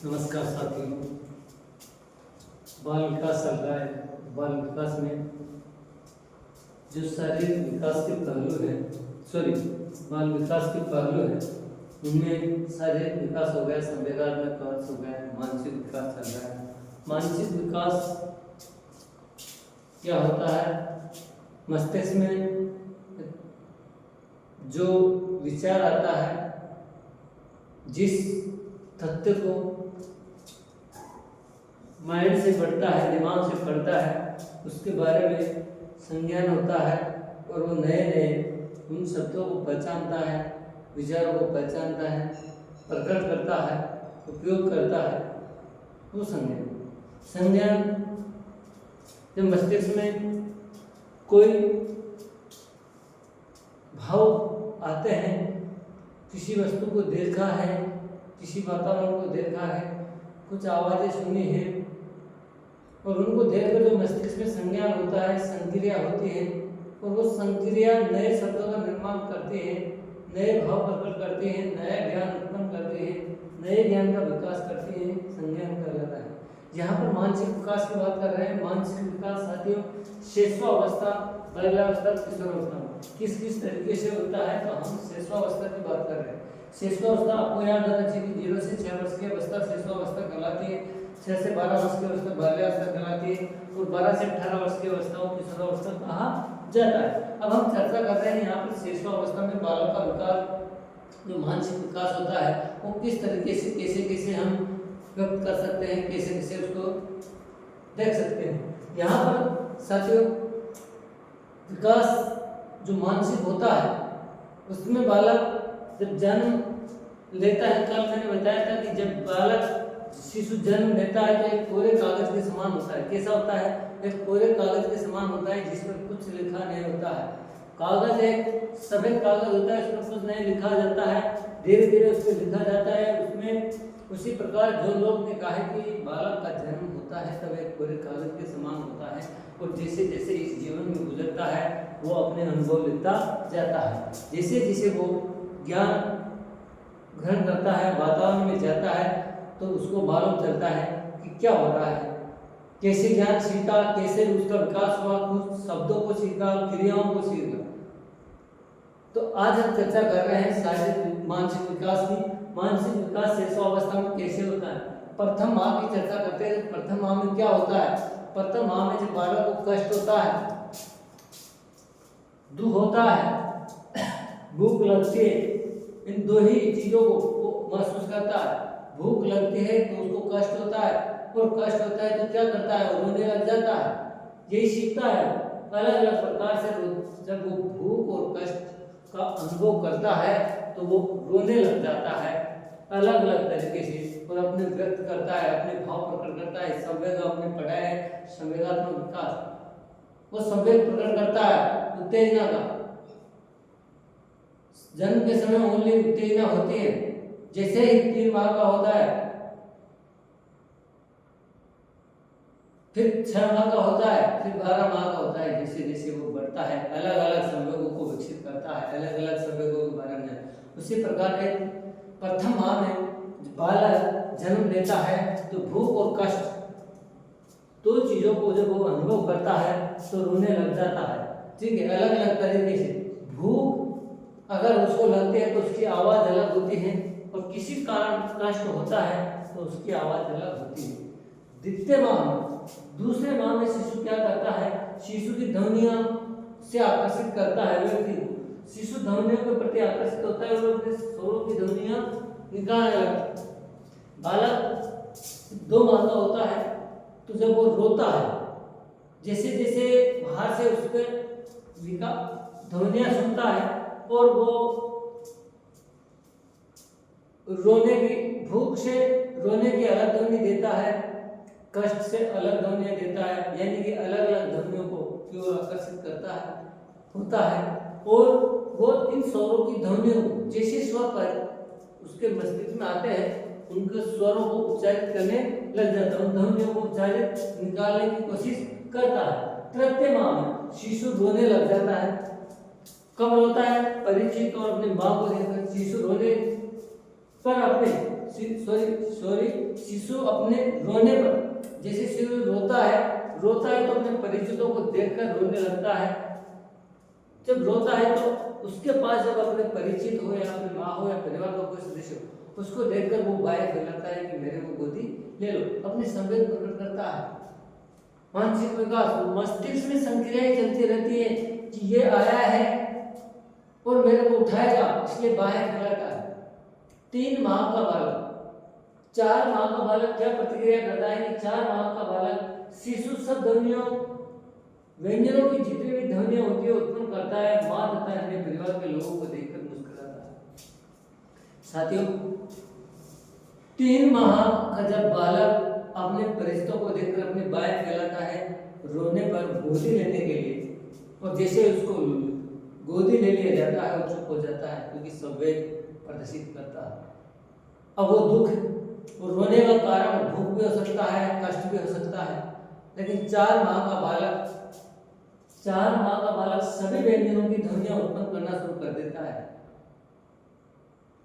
नमस्कार साथियों। बाल विकास चल रहा है। बाल विकास में जो शारीरिक विकास के पहलू हैं, बाल विकास के पहलू हैं, उनमें शारीरिक विकास हो गया, संवेगात्मक विकास हो गया, मानसिक विकास चल रहा है। मानसिक विकास क्या होता है? मस्तिष्क में जो विचार आता है, जिस तथ्य को माइंड से पढ़ता है, दिमाग से पढ़ता है, उसके बारे में संज्ञान होता है और वो नए नए उन शब्दों को पहचानता है, विचारों को पहचानता है, प्रकट करता है, उपयोग करता है। वो संज्ञान जब मस्तिष्क में कोई भाव आते हैं, किसी वस्तु को देखा है, किसी वातावरण को देखा है, कुछ आवाज़ें सुनी है और उनको देखकर जो मस्तिष्क में संज्ञान होता है, संक्रिया होती है और वो संक्रिया नए शब्दों का निर्माण करती है, नए भाव प्रकट करती है, नया ज्ञान उत्पन्न करती है, नए ज्ञान का विकास करती है, संज्ञान कहलाता है। यहाँ पर मानसिक विकास की बात कर रहे हैं। मानसिक विकास साथियों शैशवावस्था, बाल्यावस्था, किशोरावस्था किस किस तरीके से होता है, तो हम शैशवावस्था की बात कर रहे हैं। शैशवावस्था आपको याद होना चाहिए कि 0 से 6 वर्ष की अवस्था शैशवावस्था कहलाती है, 6 से 12 वर्ष की अवस्था बाल्यावस्था कहलाती है और 12 से 18 वर्ष की अवस्था को किशोरावस्था कहा जाता है। अब हम चर्चा कर रहे हैं यहाँ पर शैशवावस्था में बालक का विकास, जो मानसिक विकास होता है, वो किस तरीके से कैसे हम व्यक्त कर सकते हैं, कैसे उसको देख सकते हैं। यहाँ पर साथियों विकास जो मानसिक होता है, उसमें बालक जब जन्म लेता है, कल मैंने बताया था कि जब बालक शिशु जन्म लेता है तो एक कोरे कागज के समान होता है। कैसा होता है? एक कोरे कागज के समान होता है, जिस पर कुछ लिखा नहीं होता है। कागज एक सफेद कागज होता है, उसमें कुछ नहीं लिखा जाता है, धीरे धीरे उस पर लिखा जाता है। उसमें उसी प्रकार जो लोग ने कहा है कि बालक का जन्म होता है तब एक कोरे कागज के समान होता है और जैसे जैसे इस जीवन में गुजरता है वो अपने अनुभव लेता जाता है। जैसे जैसे वो ज्ञान ग्रहण करता है, वातावरण में जाता है, तो उसको मालूम चलता है कि क्या हो रहा है, कैसे ज्ञान सीखा, कैसे उसका विकास हुआ, कुछ शब्दों को सीखा, क्रियाओं को सीखा। तो आज हम चर्चा कर रहे हैं शारीरिक मानसिक विकास की। मानसिक विकास शैशवावस्था में कैसे होता है? प्रथम माह की चर्चा करते हैं। प्रथम माह में क्या होता है? प्रथम माह में जब बालक को कष्ट होता है, दुख होता है, भूख लगती है, इन दो ही चीजों को महसूस करता है। भूख लगती है तो उसको कष्ट होता है और कष्ट होता है तो क्या करता है? वो रोने लग जाता है। यही सीखता है अलग अलग प्रकार से। जब वो भूख और कष्ट का अनुभव करता है तो वो रोने लग जाता है अलग अलग तरीके से और अपने व्यक्त करता है, अपने भाव प्रकट करता है। संवेग आपने पढ़ा है, संवेगात्मक विकास। वो संवेग प्रकट करता है उत्तेजना का। जन्म के समय ओनली उत्तेजना होती है। जैसे ही 3 माह का होता है, फिर 6 माह का होता है, फिर 12 माह का होता है। जैसे जैसे वो बढ़ता है अलग अलग संवेगों को विकसित करता है, अलग अलग संवेगों के बारे में। उसी प्रकार के प्रथम माह में बालक जन्म लेता है तो भूख और कष्ट दो चीजों को जब वो अनुभव करता है तो रोने लग जाता है। ठीक है, अलग अलग तरीके से। भूख अगर उसको लगती है तो उसकी आवाज अलग होती है और किसी कारण कष्ट होता है तो उसकी आवाज अलग होती है। द्वितीय माह में, दूसरे माह में शिशु क्या करता है? शिशु की ध्वनियों से आकर्षित करता है व्यक्ति को। शिशु ध्वनियों के प्रति आकर्षित होता है और अपने स्वरों की ध्वनियां निकालने लगता है। बालक 2 माह का होता है तो जब वो रोता है, जैसे जैसे बाहर से उसके ध्वनियां सुनता है और वो रोने की, भूख से रोने की अलग ध्वनि देता है, कष्ट से अलग ध्वनियां देता है, यानी कि अलग अलग ध्वनियों को की ओर आकर्षित करता है होता है। और वो इन स्वरों की ध्वनियों को जैसे स्वर पर उसके मस्तिष्क में आते हैं, उनके स्वरों को उच्चारित करने लग जाता है, उन ध्वनियों को उच्चारित निकालने की कोशिश करता है। तृतीय माह में शिशु रोने लग जाता है। कब रोता है? परिचित और अपने माँ को देखकर शिशु रोने पर अपने शिशु अपने रोने पर, जैसे शिशु रोता है तो अपने परिचितों को देखकर रोने लगता है। जब रोता है तो उसके पास जब अपने परिचित हो या अपनी माँ हो या परिवार का कोई सदस्य हो, उसको देखकर वो बाहर फैलाता है कि मेरे को गोदी ले लो, अपनी संवेद प्रकट करता है। मानसिक विकास, मस्तिष्क में संक्रियाएं चलती रहती है कि ये आया है और मेरे को उठाएगा, इसलिए बाहर फैलाता है। 3 माह का बालक, 4 माह का बालक क्या प्रतिक्रिया करता है कि 4 माह का बालक शिशु सब ध्वनियों व्यंजनों की जितनी भी ध्वनियां होती है उत्पन्न करता है। माँ तथा अपने परिवार के लोगों को देखकर मुस्कुराता है। साथियों, 3 माह का जब बालक अपने परिचितों को देखकर अपनी बाहें फैलाता है रोने पर गोदी लेने के लिए, और जैसे उसको गोदी ले लिया जाता है वो चुप हो जाता है क्योंकि संवेद प्रदर्शित करता है। अब वो दुख, वो रोने का कारण भूख भी हो सकता है, कष्ट भी हो सकता है, लेकिन 4 माह का बालक सभी व्यंजनों की ध्वनियां उत्पन्न करना शुरू कर देता है।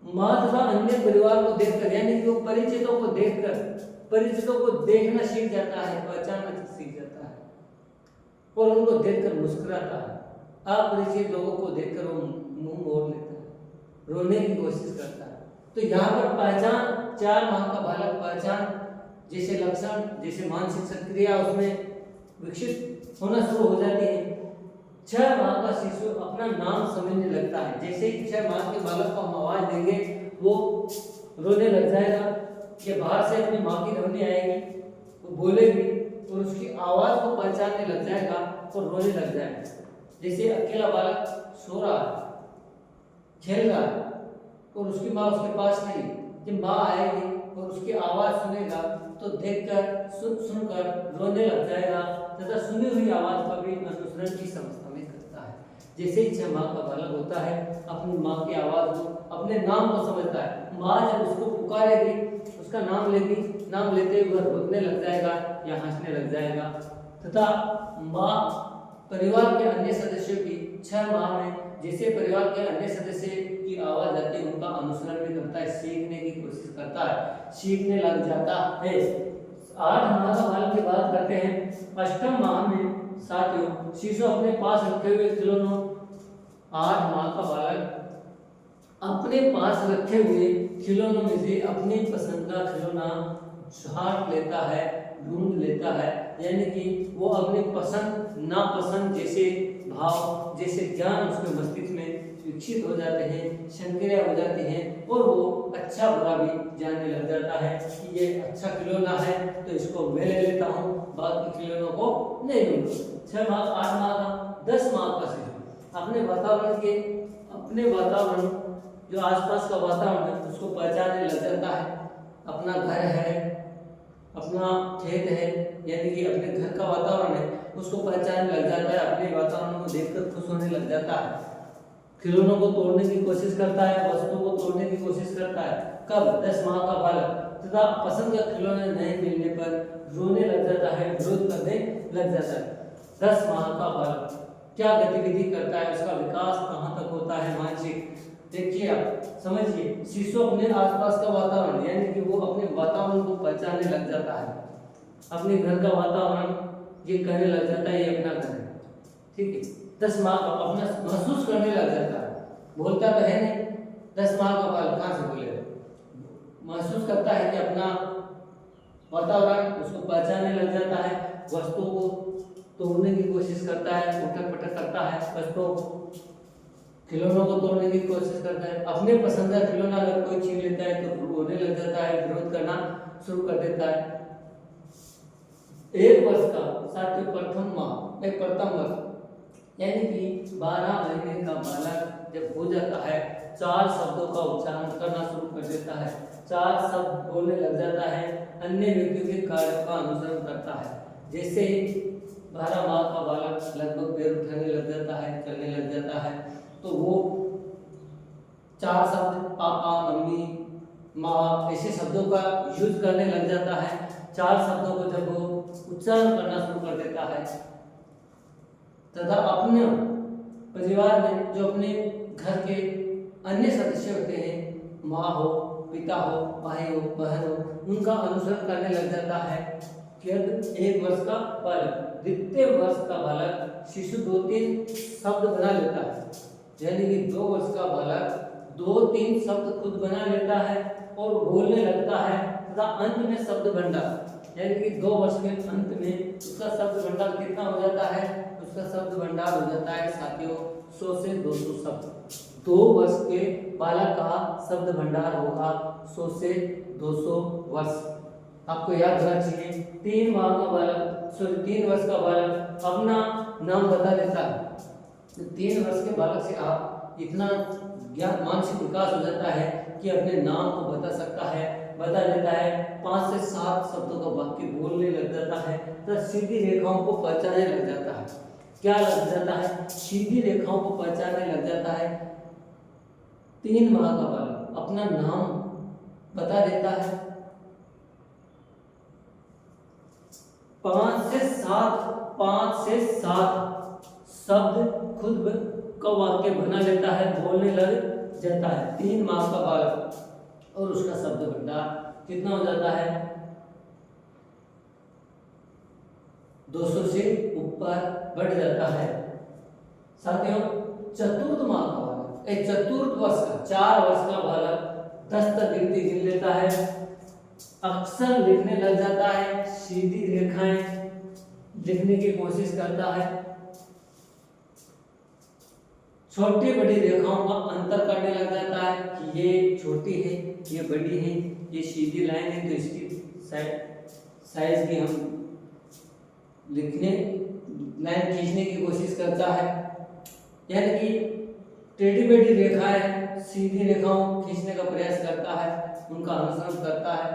माँ तथा अन्य परिवार को देखकर, यानी कि वो परिचितों को देखना सीख जाता है, पहचानना सीख जाता है और उनको देखकर मुस्कुराता है। अपरिचित लोगों को देखकर वो मुंह मोड़ लेता है, रोने की कोशिश करता है। तो यहाँ पर पहचान, 4 माह का बालक पहचान जैसे लक्षण, जैसे मानसिक सक्रिया उसमें विकसित होना शुरू हो जाती है। 6 माह का शिशु अपना नाम समझने लगता है। जैसे ही 6 माह के बालक को हम आवाज देंगे वो रोने लग जाएगा, कि बाहर से अपनी माँ की ध्वनि आएगी, वो बोलेगी और उसकी आवाज को पहचानने लग जाएगा और रोने लग जाएगा। जैसे अकेला बालक सो रहा है, खेल रहा है और उसकी माँ उसके पास नहीं, जब माँ आएगी और उसकी आवाज सुनेगा तो देखकर सुनकर रोने लग जाएगा तथा सुनी हुई आवाज का भी अनुसरण की समझता में करता है। जैसे ही 6 माह का बालक होता है अपनी माँ की आवाज को, अपने नाम को समझता है। माँ जब उसको पुकारेगी, उसका नाम लेगी, नाम लेते हुए रोने लग जाएगा या हंसने लग जाएगा। तथा माँ परिवार के अन्य सदस्यों की 6 माह में जैसे परिवार के अन्य सदस्य की आवाज आती है उनका अनुसरण भी करता है, सीखने की कोशिश करता है, सीखने लग जाता है। 8 माह का बालक की बात करते हैं। 8वें माह में साथियों शिशु अपने पास रखे हुए खिलौनों, 8 माह का बालक अपने पास रखे हुए खिलौनों में से अपनी पसंद का खिलौना छांट लेता है, ढूंढ लेता है, यानी कि वो अपनी पसंद नापसंद जैसे भाव, जैसे ज्ञान उसके मस्तिष्क में विकसित हो जाते हैं, संक्रिया हो जाती हैं और वो अच्छा बुरा भी जानने लग जाता है कि ये अच्छा खिलौना है तो इसको मैं ले लेता हूँ, बाकी खिलौनों को नहीं लूंगा। 6 माह, 8 माह का, 10 माह का शिशु अपने वातावरण जो आसपास का वातावरण है उसको पहचानने लग जाता है। अपना घर है, अपना खेत है, यानी कि अपने घर का वातावरण है उसको पहचानने लग जाता है, अपने वातावरण को देखकर खुश होने लग जाता है। खिलौनों को तोड़ने की कोशिश करता है, वस्तुओं को तोड़ने की कोशिश करता है। कब? 10 माह का बालक। तथा पसंद का खिलौना नहीं मिलने पर रोने लग जाता है, विरोध करने लग जाता है। 10 माह का बालक क्या गतिविधि करता है, उसका विकास कहाँ तक होता है मानसिक, देखिए आप समझिए। शिशु अपने आसपास का वातावरण, यानी कि वो अपने वातावरण को पहचानने लग जाता है, अपने घर का वातावरण ये कहने लग जाता है ये अपना घर है, ठीक है। 10 माह का अपना महसूस करने लग जाता है, बोलता तो है नहीं। 10 माह का बालक कहाँ से बोलेगा, महसूस करता है कि अपना वातावरण उसको पहचानने लग जाता है, वस्तुओं को तोड़ने की कोशिश करता है, उठक पटक करता है, वस्तुओं को, खिलौनों को तोड़ने की कोशिश करता है। अपने पसंद का खिलौना अगर कोई छीन लेता है तो रोने लग जाता है, विरोध करना शुरू कर देता है। 1 वर्ष का साथियों प्रथम वर्ष, यानी कि 12 महीने का बालक जब हो जाता है 4 शब्दों का उच्चारण करना शुरू कर देता है, 4 शब्द बोलने लग जाता है, अन्य व्यक्तियों के कार्यों का अनुसरण करता है। जैसे ही 12 माह का बालक लगभग पैर उठाने लग जाता है, चलने लग जाता है, तो वो 4 शब्द पापा, मम्मी, माँ ऐसे शब्दों का यूज करने लग जाता है। 4 शब्दों को जब वो उच्चारण करना शुरू कर देता है तथा अपने परिवार में जो अपने घर के अन्य सदस्य होते हैं माँ हो, पिता हो, भाई हो, बहन हो, उनका अनुसरण करने लग जाता है। यदि 1 वर्ष का बालक, द्वितीय वर्ष का बालक शिशु 2-3 शब्द बना लेता है, यानी कि 2 वर्ष का बालक 2-3 शब्द खुद बना लेता है और बोलने लगता है तथा अंत में शब्द भंडार, यानी कि 2 वर्ष के अंत में उसका शब्द भंडार कितना हो जाता है? उसका शब्द भंडार हो जाता है साथियों 100 से 200 शब्द। 2 वर्ष के बालक का शब्द भंडार होगा 100 से 200 वर्ष। आपको याद रखना चाहिए 3 वर्ष का बालक अपना नाम बता देता है। 3 वर्ष के बालक से आप इतना ज्ञान, मानसिक विकास हो जाता है कि अपने नाम को बता सकता है, बता देता है, 5 से 7 शब्दों का वाक्य बोलने लग जाता है, तो सीधी रेखाओं को पहचानने लग जाता है। क्या लग जाता है? सीधी रेखाओं को पहचानने लग जाता है। 3 माह का बालक अपना नाम बता देता है। 5 से 7 शब्द खुद का वाक्य बना लेता है, बोलने लग जाता है 3 माह का बालक, और उसका शब्द भंडार कितना हो जाता है? 200 से ऊपर बढ़ जाता है। साथियों, चतुर्थ माह का बालक, चतुर्थ वर्ष का 4 वर्ष का बालक 10 तक गिनती गिन लेता है, अक्षर लिखने लग जाता है, सीधी रेखाएं लिखने की कोशिश करता है, छोटी बड़ी रेखाओं का अंतर करने लग जाता है कि ये छोटी है, ये बड़ी है, ये सीधी लाइन है तो इसकी साइज की हम लिखने लाइन खींचने की कोशिश करता है, यानी कि टेढ़ी मेढ़ी रेखाएं सीधी रेखाओं खींचने का प्रयास करता है, उनका अनुसरण करता है।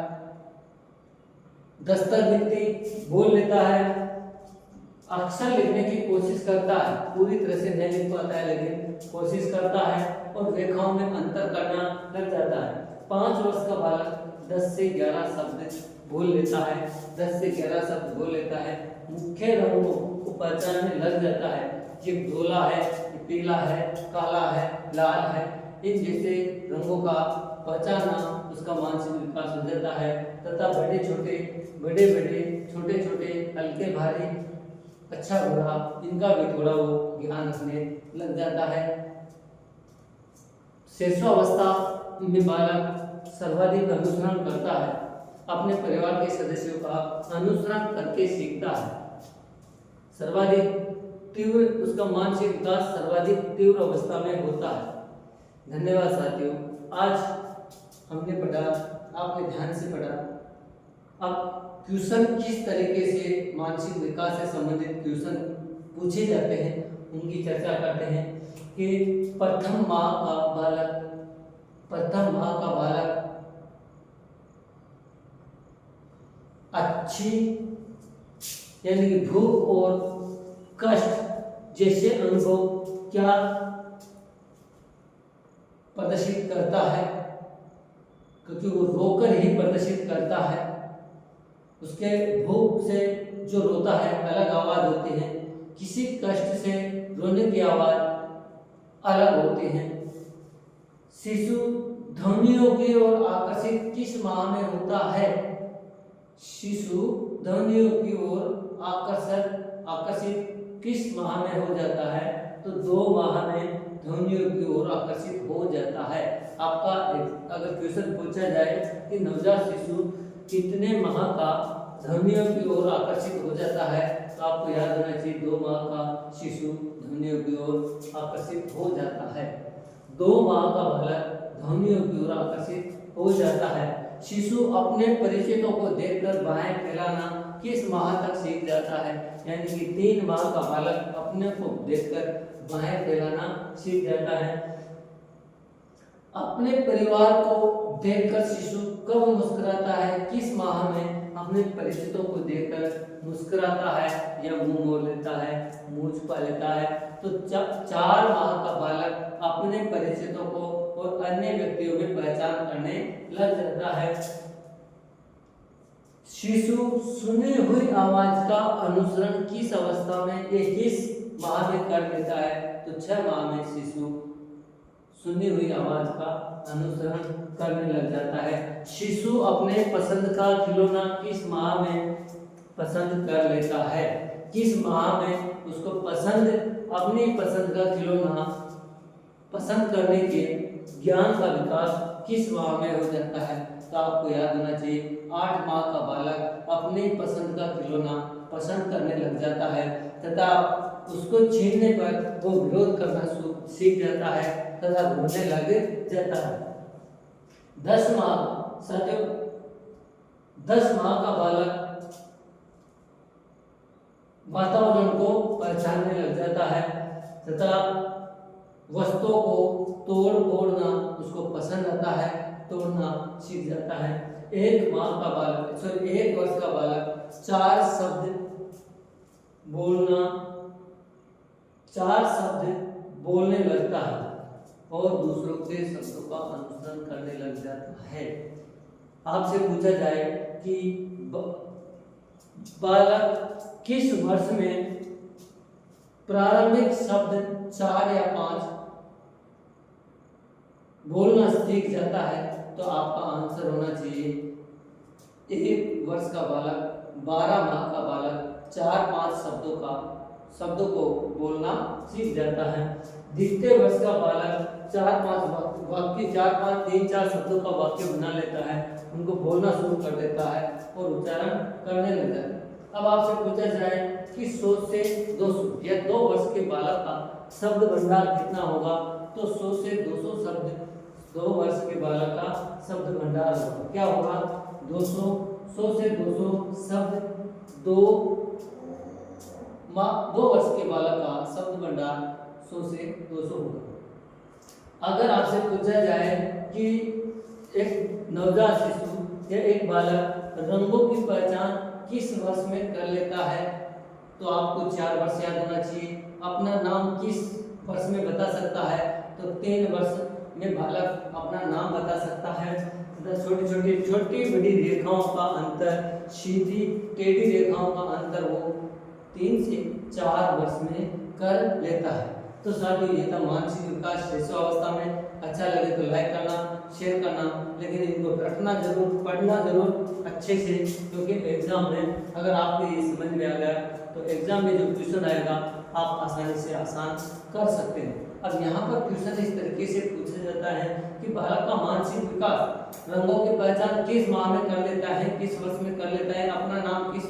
10 तक गिनती बोल लेता है, अक्षर लिखने की कोशिश करता है, पूरी तरह से नहीं लिख पाता है लेकिन कोशिश करता है, और रेखाओं में अंतर करना लग जाता है। 5 वर्ष का बालक 10 से 11 शब्द बोल लेता है, 10 से 11 शब्द बोल लेता है, मुख्य रंगों को पहचानने लग जाता है, ये धोला है, ये पीला है, काला है, लाल है, इन जैसे रंगों का पहचानना उसका मानसिक विकास हो जाता है, तथा बड़े छोटे, बड़े बड़े, छोटे छोटे, हल्के भारी, अच्छा बुरा, इनका भी थोड़ा वो ध्यान रखने लग जाता है। शिशुअवस्था में बालक सर्वाधिक अनुसरण करता है, अपने परिवार के सदस्यों का अनुसरण करके सीखता है। सर्वाधिक तीव्र उसका मानसिक विकास सर्वाधिक तीव्र अवस्था में होता है। धन्यवाद साथियों, आज हमने पढ़ा, आपने ध्यान से पढ़ा। अब क्वेश्चन किस तरीके से मानसिक विकास से संबंधित क्वेश्चन पूछे जाते हैं उनकी चर्चा करते हैं कि प्रथम माह का बालक अच्छी, यानी कि भूख और कष्ट जैसे अनुभव क्या प्रदर्शित करता है, क्योंकि वो रोकर ही प्रदर्शित करता है। उसके भूख से जो रोता है अलग आवाज होती है, किसी कष्ट से रोने की आवाज अलग होती है। शिशु ध्वनियों की ओर आकर्षित किस माह में होता है? शिशु ध्वनियों की ओर आकर्षित किस माह में हो जाता है? तो 2 माह में ध्वनियों की ओर आकर्षित हो जाता है। आपका अगर क्वेश्चन पूछा जाए कि नवजात शिशु कितने माह का ध्वनियों की ओर आकर्षित हो जाता है, तो आपको याद होना चाहिए 2 माह का शिशु ध्वनियों की ओर आकर्षित हो जाता है। 2 माह का बालक ध्वनियों की ओर आकर्षित हो जाता है। शिशु अपने परिचितों को देखकर बाहें फैलाना किस माह तक सीख जाता है? यानी कि 3 माह का बालक अपने को देखकर बाहें फैलाना सीख जाता है। अपने परिवार को देखकर शिशु कब मुस्कुराता है? किस माह में अपने परिचितों को देखकर मुस्कुराता है या मुंह मोड़ लेता है, मुंह छुपा लेता है? तो 4 माह का बालक अपने परिचितों को और अन्य व्यक्तियों में पहचान करने लग जाता है। शिशु सुनी हुई आवाज का अनुसरण किस अवस्था में या किस माह में कर लेता है? तो 6 माह में शिशु सुनी हुई आवाज का अनुसरण करने लग जाता है। शिशु अपने पसंद का खिलौना किस माह में पसंद कर लेता है? किस माह में उसको अपनी पसंद का खिलौना पसंद करने के ज्ञान का विकास किस माह में हो जाता है? तो आपको याद होना चाहिए 8 माह का बालक अपनी पसंद का खिलौना पसंद करने लग जाता है तथा उसको छीनने पर वो विरोध करना सीख जाता है तथा रोने लग जाता है। 10 माह साथियों 10 माह का बालक वातावरण को पहचानने लग जाता है तथा वस्तुओं को तोड़ फोड़ना उसको पसंद आता है, तोड़ना सीख जाता है। 1 वर्ष का बालक 4 शब्द बोलने लगता है और दूसरों के शब्दों का अनुसरण करने लग जाता है। आपसे पूछा जाए कि बालक किस वर्ष में प्रारंभिक शब्द 4 या 5 बोलना सीख जाता है, तो आपका आंसर होना चाहिए 1 वर्ष का बालक 12 माह का बालक 4-5 शब्दों को बोलना सीख जाता है। द्वितीय वर्ष का बालक 3-4 शब्दों का वाक्य बना लेता है, उनको बोलना शुरू कर देता है और उच्चारण करने लग जाता है। अब आपसे पूछा जाए कि 100 से 200 या 2 वर्ष के बालक का शब्द भंडार कितना होगा, तो 100 से 200 शब्द 2 वर्ष के बालक का शब्द भंडार होगा। क्या होगा? 100 से 200 शब्द 2 वर्ष के बालक का शब्द भंडार 100 से 200 होगा। अगर आपसे पूछा जाए कि एक नवजात शिशु या एक बालक रंगों की पहचान किस वर्ष में कर लेता है, तो आपको 4 वर्ष याद होना चाहिए। अपना नाम किस वर्ष में बता सकता है, तो 3 वर्ष में बालक अपना नाम बता सकता है। छोटी बड़ी रेखाओं का अंतर, सीधी टेढ़ी रेखाओं का अंतर वो 3 से 4 वर्ष में कर लेता है। तो साथियों ये था मानसिक विकास शिशुअवस्था में। अच्छा लगे तो लाइक करना, शेयर करना, लेकिन इनको रखना जरूर, पढ़ना जरूर अच्छे से, क्योंकि एग्जाम में अगर आपको ये समझ में आ गया तो एग्जाम में जो क्वेश्चन आएगा आप आसानी से आसान कर सकते हैं। अब यहाँ पर क्वेश्चन इस तरीके से पूछा जाता है कि बालक का मानसिक विकास रंगों की पहचान किस माह में कर लेता है, किस वर्ष में कर लेता है, अपना नाम किस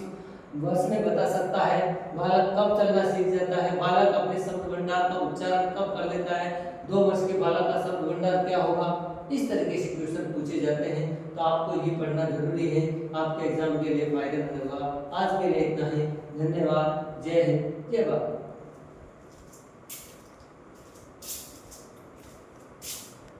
वर्ष में बता सकता है, बालक कब चलना सीख जाता है, बालक अपने शब्द भंडार का उच्चारण कब कर लेता है, 2 वर्ष के बालक का शब्द भंडार क्या होगा। इस तरीके से क्वेश्चन पूछे जाते हैं, तो आपको ये पढ़ना जरूरी है, आपके एग्जाम के लिए फायदेमंद होगा। आज के लिए इतना ही। धन्यवाद। जय हिंद, जय भारत।